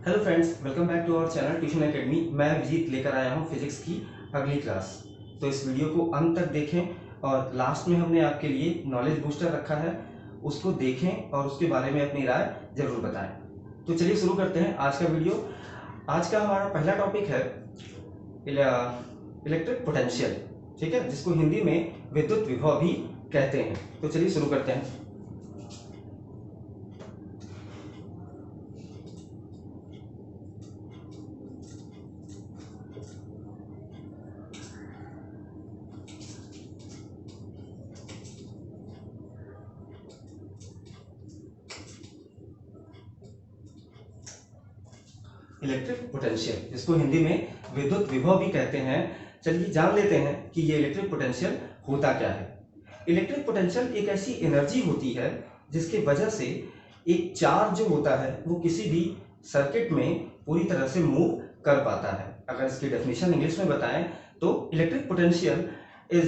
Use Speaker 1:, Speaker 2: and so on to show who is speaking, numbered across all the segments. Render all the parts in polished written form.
Speaker 1: Hello friends, welcome back to our channel tuition academy. मैं विजीत लेकर आया हूं फिजिक्स की अगली क्लास। तो इस वीडियो को अंत तक देखें और लास्ट में हमने आपके लिए नॉलेज बूस्टर रखा है, उसको देखें और उसके बारे में अपनी राय जरूर बताएं। तो चलिए शुरू करते हैं आज का वीडियो। आज का हमारा पहला टॉपिक है इलेक्ट्रिक पोटेंशियल, ठीक है, जिसको हिंदी में विद्युत विभव भी कहते हैं। तो चलिए शुरू करते हैं। इलेक्ट्रिक पोटेंशियल, जिसको हिंदी में विद्युत विभव भी कहते हैं। चलिए जान लेते हैं कि ये इलेक्ट्रिक पोटेंशियल होता क्या है। इलेक्ट्रिक पोटेंशियल एक ऐसी एनर्जी होती है जिसके वजह से एक चार्ज जो होता है वो किसी भी सर्किट में पूरी तरह से मूव कर पाता है। अगर इसकी डेफिनेशन इंग्लिश में बताएं तो electric potential is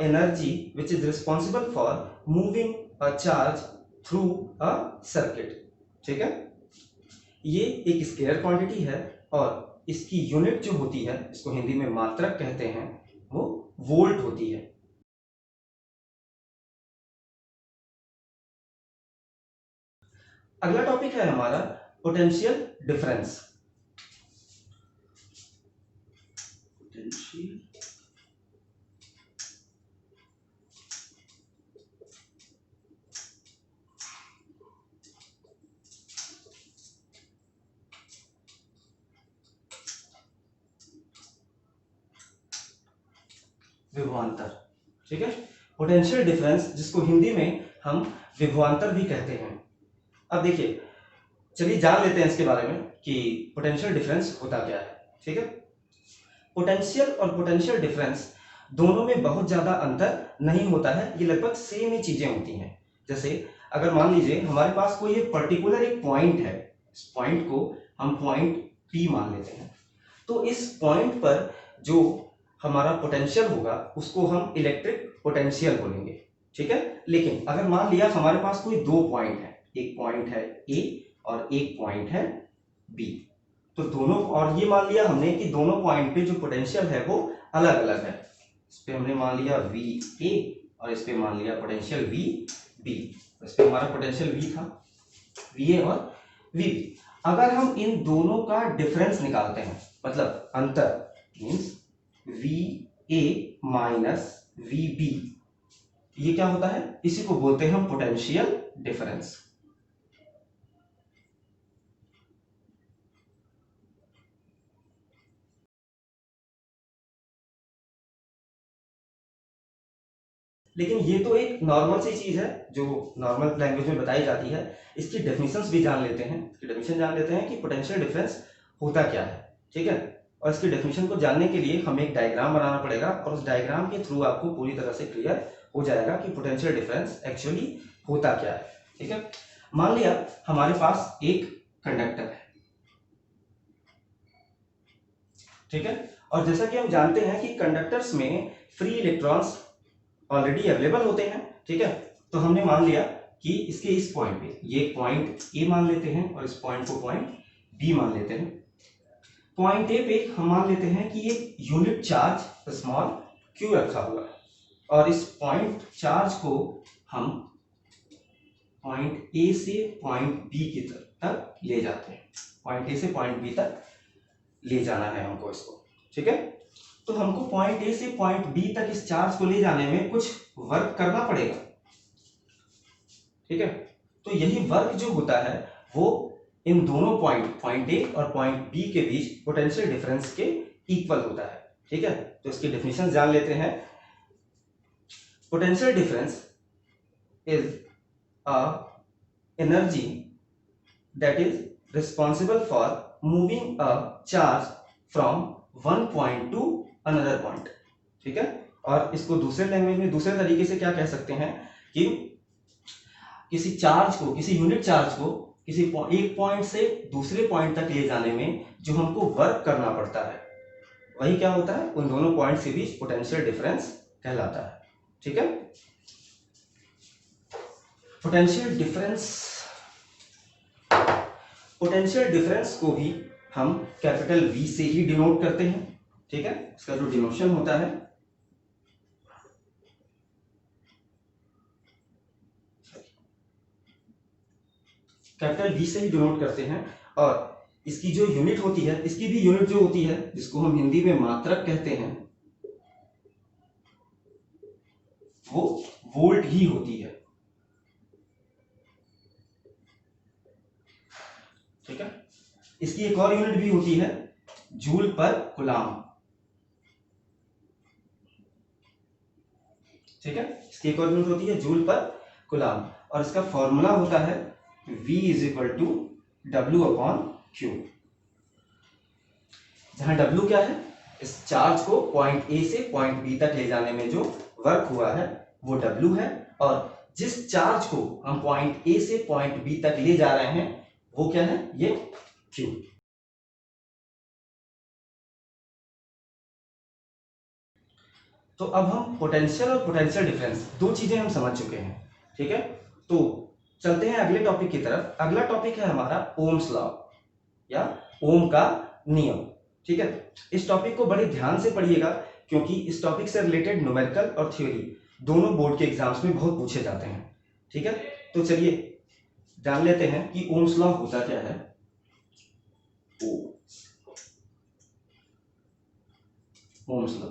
Speaker 1: energy which is responsible for moving a charge through a circuit. ठीक है, ये एक स्केलर क्वांटिटी है और इसकी यूनिट जो होती है, इसको हिंदी में मात्रक कहते हैं, वो वोल्ट होती है। अगला टॉपिक है हमारा पोटेंशियल डिफरेंस। पोटेंशियल विभवांतर, ठीक है, पोटेंशियल डिफरेंस जिसको हिंदी में हम विभवांतर भी कहते हैं। अब देखिए, चलिए जान लेते हैं इसके बारे में कि पोटेंशियल डिफरेंस होता क्या है। ठीक है, पोटेंशियल और पोटेंशियल डिफरेंस दोनों में बहुत ज्यादा अंतर नहीं होता है, ये लगभग सेम ही चीजें होती हैं। जैसे अगर मान लीजिए हमारे पास कोई एक पर्टिकुलर एक पॉइंट है, इस पॉइंट को हम पॉइंट P मान लेते हैं, तो इस पॉइंट पर जो हमारा पोटेंशियल होगा उसको हम इलेक्ट्रिक पोटेंशियल बोलेंगे। ठीक है, लेकिन अगर मान लिया हमारे पास कोई दो पॉइंट है, एक पॉइंट है A और एक पॉइंट है B, तो दोनों, और ये मान लिया हमने कि दोनों पॉइंट पे जो पोटेंशियल है वो अलग अलग है। इस पे हमने मान लिया VA और इस पे मान लिया पोटेंशियल VB। इस पे हमारा पोटेंशियल V था, VA और VB। अगर हम इन दोनों का डिफरेंस निकालते हैं, मतलब अंतर, मींस VA माइनस VB, ये क्या होता है, इसी को बोलते हैं हम पोटेंशियल डिफरेंस। लेकिन ये तो एक नॉर्मल सी चीज है जो नॉर्मल लैंग्वेज में बताई जाती है। इसकी डेफिनेशंस भी जान लेते हैं। इसकी डेफिनेशन जान लेते हैं कि पोटेंशियल डिफरेंस होता क्या है। ठीक है, और इसकी डेफिनेशन को जानने के लिए हमें एक डायग्राम बनाना पड़ेगा और उस डायग्राम के थ्रू आपको पूरी तरह से क्लियर हो जाएगा कि पोटेंशियल डिफरेंस एक्चुअली होता क्या है। ठीक है, मान लिया हमारे पास एक कंडक्टर है। ठीक है, और जैसा कि हम जानते हैं कि कंडक्टर्स में फ्री इलेक्ट्रॉन्स ऑलरेडी अवेलेबल होते हैं। ठीक है, तो हमने मान लिया कि इसके इस पॉइंट पे, ये पॉइंट ए मान लेते हैं और इस पॉइंट को पॉइंट बी मान लेते हैं। पॉइंट ए पे हम मान लेते हैं कि एक यूनिट चार्ज स्मॉल क्यू रखा हुआ है और इस पॉइंट चार्ज को हम पॉइंट ए से पॉइंट बी की तक ले जाते हैं। पॉइंट ए से पॉइंट बी तक ले जाना है हमको इसको। ठीक है, तो हमको पॉइंट ए से पॉइंट बी तक इस चार्ज को ले जाने में कुछ वर्क करना पड़ेगा। ठीक है, तो यही वर्क जो होता है वो इन दोनों पॉइंट ए और पॉइंट बी के बीच पोटेंशियल डिफरेंस के इक्वल होता है। ठीक है, तो इसकी डेफिनेशन जान लेते हैं। Potential difference is a energy that is responsible for moving a charge from one point two another point. ठीक है, और इसको दूसरे लैंग्वेज में दूसरे तरीके से क्या कह सकते हैं कि किसी चार्ज को, किसी यूनिट चार्ज को किसी एक पॉइंट से दूसरे पॉइंट तक ले जाने में जो हमको वर्क करना पड़ता है वही क्या होता है, उन दोनों पॉइंट्स के बीच पोटेंशियल डिफरेंस कहलाता है। ठीक है, पोटेंशियल डिफरेंस पोटेंशियल डिफरेंस को भी हम कैपिटल V से ही डिनोट करते हैं, ठीक है। इसका जो डिनोशन होता है कैपिटल V से ही डिनोट करते हैं, और इसकी जो यूनिट होती है, इसकी भी यूनिट जो होती है जिसको हम हिंदी में मात्रक कहते हैं, वो वोल्ट ही होती है, ठीक है। इसकी एक और यूनिट भी होती है जूल पर कूलाम, ठीक है। इसकी एक और यूनिट होती है जूल पर कूलाम, और इसका फॉर्मूला होता है V = W/Q, जहां W क्या है, इस चार्ज को पॉइंट A से पॉइंट B तक ले जाने में जो वर्क हुआ है वो W है, और जिस चार्ज को हम पॉइंट A से पॉइंट B तक ले जा रहे हैं वो क्या है, ये Q। तो अब हम पोटेंशियल और पोटेंशियल डिफरेंस दो चीजें हम समझ चुके हैं, ठीक है। तो चलते हैं अगले टॉपिक की तरफ। अगला टॉपिक है हमारा ओम्स लॉ या ओम का नियम, ठीक है। इस टॉपिक को बड़े ध्यान से पढ़िएगा, क्योंकि इस टॉपिक से रिलेटेड न्यूमेरिकल और थ्योरी दोनों बोर्ड के एग्जाम्स में बहुत पूछे जाते हैं, ठीक है। तो चलिए जान लेते हैं कि ओम्स लॉ होता क्या है। ओम्स लॉ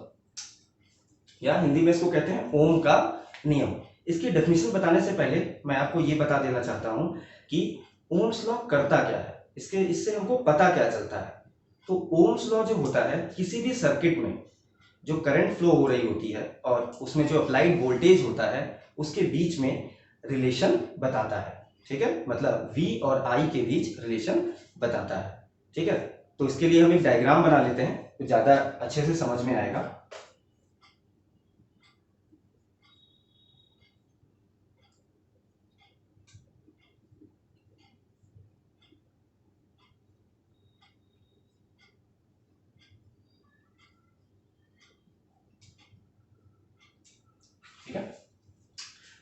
Speaker 1: या हिंदी में इसको कहते हैं ओम का नियम। इसकी डेफिनेशन बताने से पहले मैं आपको ये बता देना चाहता हूं कि ओम्स लॉ करता क्या है, इससे हमको पता क्या चलता है। तो ओम्स लॉ जो होता है, किसी भी सर्किट में जो करंट फ्लो हो रही होती है और उसमें जो अप्लाइड वोल्टेज होता है उसके बीच में रिलेशन बताता है, ठीक है। मतलब V और I के बीच रिलेशन बताता है, ठीक है। तो इसके लिए हम एक डायग्राम बना लेते हैं तो ज्यादा अच्छे से समझ में आएगा। ठीक है,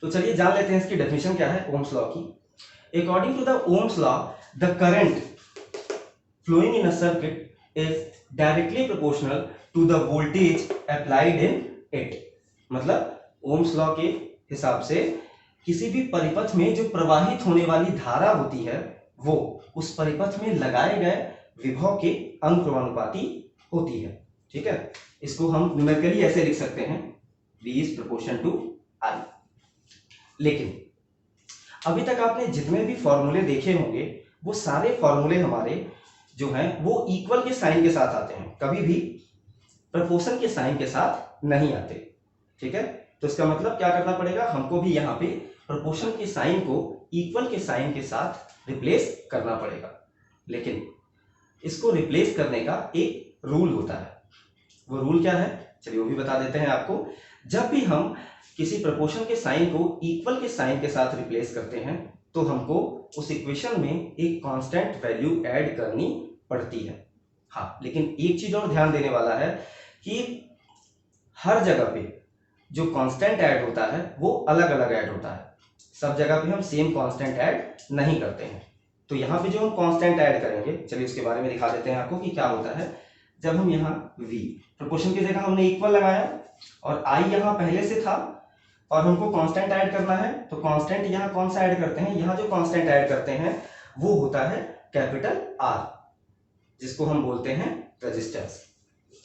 Speaker 1: तो चलिए जान लेते हैं इसकी डेफिनेशन क्या है ओम्स लॉ की। According to the Ohm's law, the current flowing in a circuit is directly proportional to the voltage applied in it। मतलब ओम्स लॉ के हिसाब से किसी भी परिपथ में जो प्रवाहित होने वाली धारा होती है वो उस परिपथ में लगाए गए विभव के अनुक्रमानुपाती होती है, ठीक है। इसको हम न्यूमेरिकली ऐसे लिख सकते हैं V is proportion to I। लेकिन अभी तक आपने जितने भी फॉर्मूले देखे होंगे वो सारे फॉर्मूले हमारे जो हैं वो इक्वल के साइन के साथ आते हैं, कभी भी प्रपोर्शन के साइन के साथ नहीं आते, ठीक है। तो इसका मतलब क्या करना पड़ेगा, हमको भी यहाँ पे प्रपोर्शन के साइन को इक्वल के साइन के साथ रिप्लेस करना पड़ेगा। लेकिन इसको रिप्लेस करने का एक रूल होता है, वो रूल क्या है चलिए वो भी बता देते हैं आपको। जब भी हम किसी प्रपोर्शन के साइन को इक्वल के साइन के साथ रिप्लेस करते हैं तो हमको उस इक्वेशन में एक कांस्टेंट वैल्यू ऐड करनी पड़ती है। हाँ, लेकिन एक चीज और ध्यान देने वाला है कि हर जगह पे जो कांस्टेंट ऐड होता है वो अलग अलग ऐड होता है, सब जगह पे हम सेम कांस्टेंट ऐड नहीं करते हैं। तो यहाँ पे जो हम कांस्टेंट ऐड करेंगे, चलिए उसके बारे में दिखा देते हैं आपको कि क्या होता है। जब हम यहाँ V प्रोपोर्शन की जगह हमने इक्वल लगाया और I यहाँ पहले से था और हमको कांस्टेंट ऐड करना है, तो कांस्टेंट यहाँ कौन सा ऐड करते हैं, यहाँ जो कांस्टेंट ऐड करते हैं वो होता है कैपिटल R, जिसको हम बोलते हैं रेजिस्टेंस।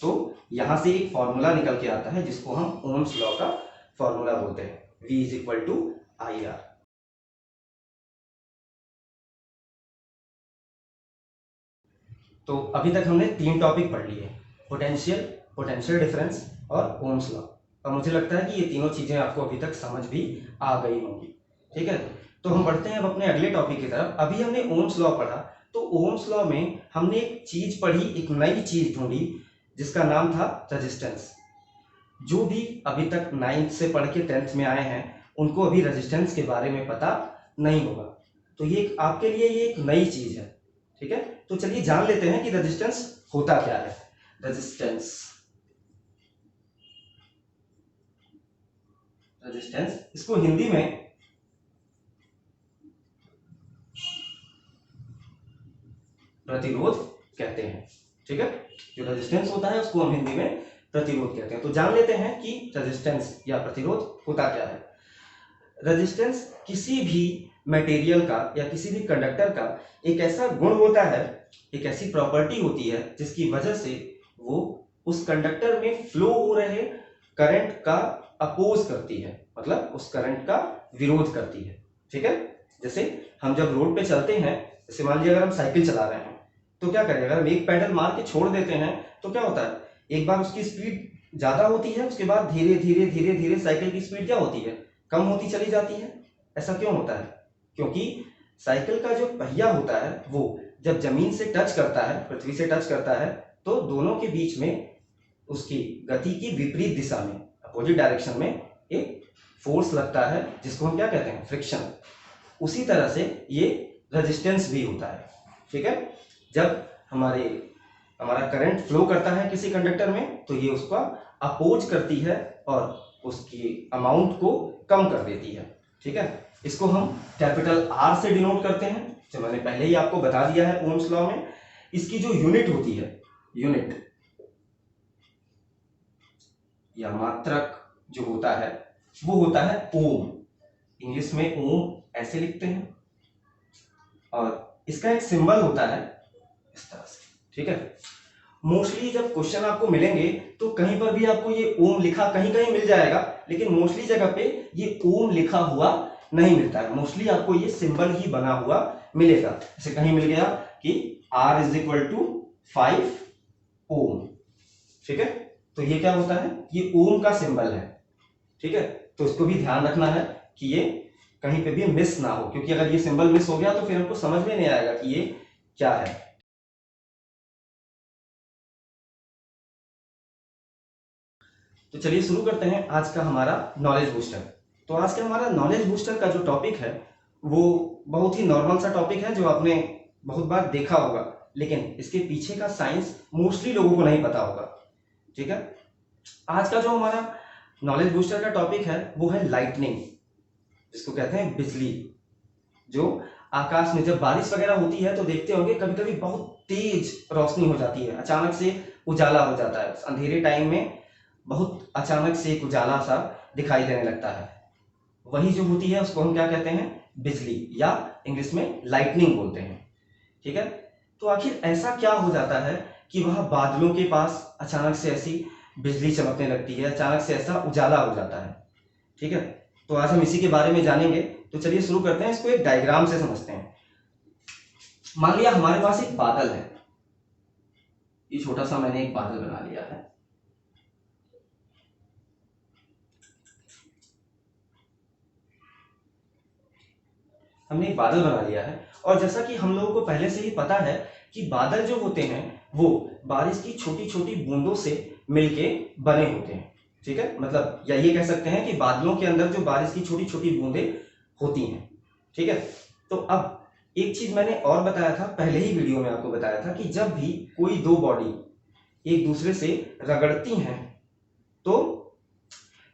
Speaker 1: तो यहां से एक फॉर्मूला निकल के आता है जिसको हम ओम्स लॉ का फॉर्मूला बोलते हैं, V = IR। तो अभी तक हमने तीन टॉपिक पढ़ लिए, पोटेंशियल, पोटेंशियल डिफरेंस और ओम्स लॉ। और मुझे लगता है कि ये तीनों चीजें आपको अभी तक समझ भी आ गई होंगी, ठीक है। तो हम बढ़ते हैं अब अपने अगले टॉपिक की तरफ। अभी हमने ओम्स लॉ पढ़ा, तो ओम्स लॉ में हमने एक चीज पढ़ी, एक नई चीज ढूंढी जिसका नाम था रेजिस्टेंस। जो भी अभी तक 9th से पढ़ के 10th में आए हैं उनको अभी रेजिस्टेंस के बारे में पता नहीं होगा, तो ये आपके लिए ये एक नई चीज है, ठीक है। तो चलिए जान लेते हैं कि रेजिस्टेंस होता क्या है। रेजिस्टेंस इसको हिंदी में प्रतिरोध कहते हैं। ठीक है, जो रेजिस्टेंस होता है उसको हम हिंदी में प्रतिरोध कहते हैं। तो जान लेते हैं कि रेजिस्टेंस या प्रतिरोध होता क्या है। रेजिस्टेंस किसी भी मटेरियल का या किसी भी कंडक्टर का एक ऐसा गुण होता है, एक ऐसी प्रॉपर्टी होती है जिसकी वजह से वो उस कंडक्टर में फ्लो हो रहे करंट का अपोज करती है, मतलब उस करंट का विरोध करती है। ठीक है, जैसे हम जब रोड पे चलते हैं, जैसे मान लीजिए अगर हम साइकिल चला रहे हैं तो क्या करें, अगर हम एक पैडल मार के छोड़ देते हैं तो क्या होता है, एक बार उसकी स्पीड ज्यादा होती है, उसके बाद धीरे धीरे धीरे धीरे साइकिल की स्पीड क्या होती है, कम होती चली जाती है। ऐसा क्यों होता है, क्योंकि साइकिल का जो पहिया होता है वो जब जमीन से टच करता है, पृथ्वी से टच करता है, तो दोनों के बीच में उसकी गति की विपरीत दिशा में, अपोजिट डायरेक्शन में एक फोर्स लगता है जिसको हम क्या कहते हैं, फ्रिक्शन। उसी तरह से ये रेजिस्टेंस भी होता है। ठीक है, जब हमारा करंट फ्लो करता है किसी कंडक्टर में तो ये उसका अपोज करती है और उसकी अमाउंट को कम कर देती है। ठीक है, इसको हम कैपिटल आर से डिनोट करते हैं, जो मैंने पहले ही आपको बता दिया है ओम्स लॉ में। इसकी जो यूनिट होती है, यूनिट या मात्रक जो होता है वो होता है ओम। इंग्लिश में ओम ऐसे लिखते हैं और इसका एक सिंबल होता है इस तरह से। ठीक है, मोस्टली जब क्वेश्चन आपको मिलेंगे तो कहीं पर भी आपको ये ओम लिखा कहीं कहीं मिल जाएगा, लेकिन मोस्टली जगह पे ये ओम लिखा हुआ नहीं मिलता है, मोस्टली आपको ये सिंबल ही बना हुआ मिलेगा। जैसे कहीं मिल गया कि R इज इक्वल टू 5 ओम। ठीक है, तो ये क्या होता है, ये ओम का सिंबल है। ठीक है, तो इसको भी ध्यान रखना है कि ये कहीं पे भी मिस ना हो, क्योंकि अगर ये सिंबल मिस हो गया तो फिर हमको समझ में नहीं आएगा कि ये क्या है। तो चलिए शुरू करते हैं आज का हमारा नॉलेज बूस्टर। तो आज का हमारा नॉलेज बूस्टर का जो टॉपिक है वो बहुत ही नॉर्मल सा टॉपिक है, जो आपने बहुत बार देखा होगा, लेकिन इसके पीछे का साइंस मोस्टली लोगों को नहीं पता होगा। ठीक है, आज का जो हमारा नॉलेज बूस्टर का टॉपिक है वो है लाइटनिंग, जिसको कहते हैं बिजली। जो आकाश में जब बारिश वगैरह होती है तो देखते होंगे कभी कभी बहुत तेज रोशनी हो जाती है, अचानक से उजाला हो जाता है, अंधेरे टाइम में बहुत अचानक से एक उजाला सा दिखाई देने लगता है। वही जो होती है उसको हम क्या कहते हैं, बिजली, या इंग्लिश में लाइटनिंग बोलते हैं। ठीक है, तो आखिर ऐसा क्या हो जाता है कि वहां बादलों के पास अचानक से ऐसी बिजली चमकने लगती है, अचानक से ऐसा उजाला हो जाता है। ठीक है, तो आज हम इसी के बारे में जानेंगे। तो चलिए शुरू करते हैं, इसको एक डायग्राम से समझते हैं। मान लिया हमारे पास एक बादल है, ये छोटा सा मैंने एक बादल बना लिया है। हमने एक बादल बना लिया है, और जैसा कि हम लोगों को पहले से ही पता है कि बादल जो होते हैं वो बारिश की छोटी छोटी बूंदों से मिलके बने होते हैं। ठीक है, मतलब या ये कह सकते हैं कि बादलों के अंदर जो बारिश की छोटी छोटी बूंदें होती हैं। ठीक है, तो अब एक चीज मैंने और बताया था, पहले ही वीडियो में आपको बताया था कि जब भी कोई दो बॉडी एक दूसरे से रगड़ती हैं तो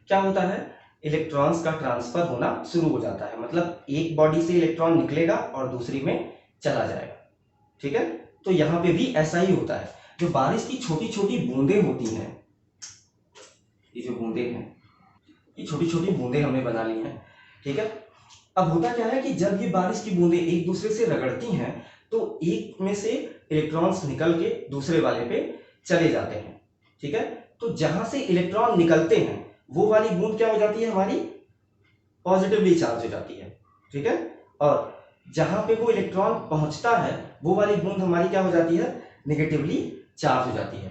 Speaker 1: क्या होता है, इलेक्ट्रॉन्स का ट्रांसफर होना शुरू हो जाता है, मतलब एक बॉडी से इलेक्ट्रॉन निकलेगा और दूसरी में चला जाएगा। ठीक है, तो यहां पे भी ऐसा ही होता है, जो बारिश की छोटी छोटी बूंदें होती हैं, ये जो बूंदें हैं, ये छोटी छोटी बूंदें हमने बना ली हैं। ठीक है, अब होता क्या है कि जब ये बारिश की बूंदें एक दूसरे से रगड़ती हैं तो एक में से इलेक्ट्रॉन्स निकल के दूसरे वाले पे चले जाते हैं। ठीक है, तो जहां से इलेक्ट्रॉन निकलते हैं वो वाली बूंद क्या हो जाती है, हमारी पॉजिटिवली चार्ज हो जाती है। ठीक है, और जहां पे वो इलेक्ट्रॉन पहुंचता है वो वाली बूंद हमारी क्या हो जाती है, नेगेटिवली चार्ज हो जाती है।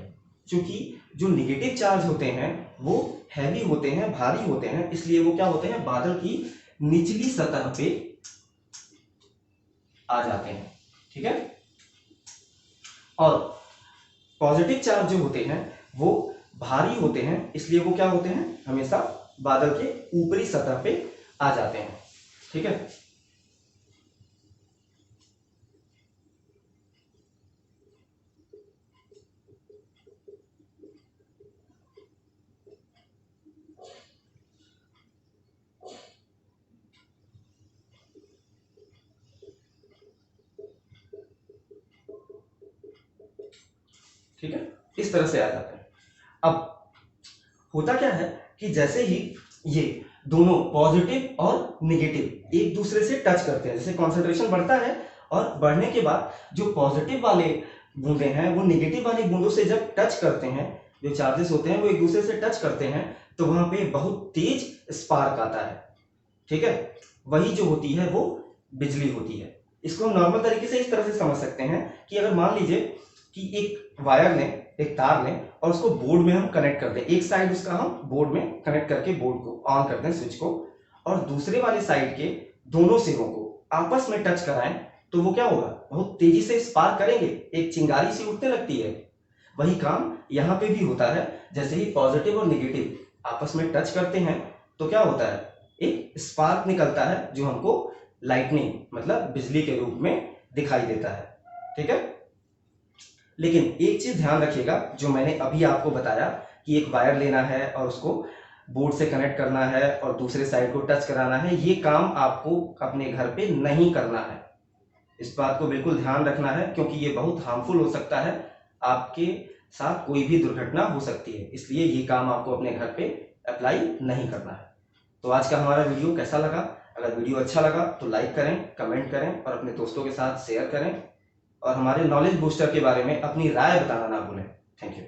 Speaker 1: क्योंकि जो नेगेटिव चार्ज होते हैं वो हैवी होते हैं, भारी होते हैं, इसलिए वो क्या होते हैं, बादल की निचली सतह पे आ जाते हैं। ठीक है, और पॉजिटिव चार्ज जो होते हैं वो भारी होते हैं, इसलिए वो क्या होते हैं, हमेशा बादल के ऊपरी सतह पे आ जाते हैं। ठीक है, ठीक है, इस तरह से आ जाते हैं। अब होता क्या है कि जैसे ही ये दोनों पॉजिटिव और निगेटिव एक दूसरे से टच करते हैं, जैसे कॉन्सेंट्रेशन बढ़ता है और बढ़ने के बाद जो पॉजिटिव वाले बूंदे हैं वो निगेटिव वाली बूंदों से जब टच करते हैं, जो चार्जेस होते हैं वो एक दूसरे से टच करते हैं, तो वहां पे बहुत तेज स्पार्क आता है। ठीक है, वही जो होती है वो बिजली होती है। इसको हम नॉर्मल तरीके से इस तरह से समझ सकते हैं कि अगर मान लीजिए कि एक वायर ने, एक तार ने, और उसको बोर्ड में हम कनेक्ट कर दें, एक साइड उसका हम बोर्ड में कनेक्ट करके बोर्ड को ऑन कर दें, स्विच को, और दूसरे वाले साइड के दोनों सिरों को आपस में टच कराएं, तो वो क्या होगा, बहुत तेजी से स्पार्क करेंगे, एक चिंगारी सी उठने लगती है। वही काम यहाँ पे भी होता है, जैसे ही पॉजिटिव और निगेटिव आपस में टच करते हैं तो क्या होता है, एक स्पार्क निकलता है जो हमको लाइटनिंग मतलब बिजली के रूप में दिखाई देता है। ठीक है, लेकिन एक चीज ध्यान रखिएगा, जो मैंने अभी आपको बताया कि एक वायर लेना है और उसको बोर्ड से कनेक्ट करना है और दूसरे साइड को टच कराना है, ये काम आपको अपने घर पे नहीं करना है। इस बात को बिल्कुल ध्यान रखना है, क्योंकि ये बहुत हार्मफुल हो सकता है, आपके साथ कोई भी दुर्घटना हो सकती है, इसलिए ये काम आपको अपने घर पे अप्लाई नहीं करना है। तो आज का हमारा वीडियो कैसा लगा? अगर वीडियो अच्छा लगा तो लाइक करें, कमेंट करें और अपने दोस्तों के साथ शेयर करें, और हमारे नॉलेज बूस्टर के बारे में अपनी राय बताना ना भूलें। Thank you.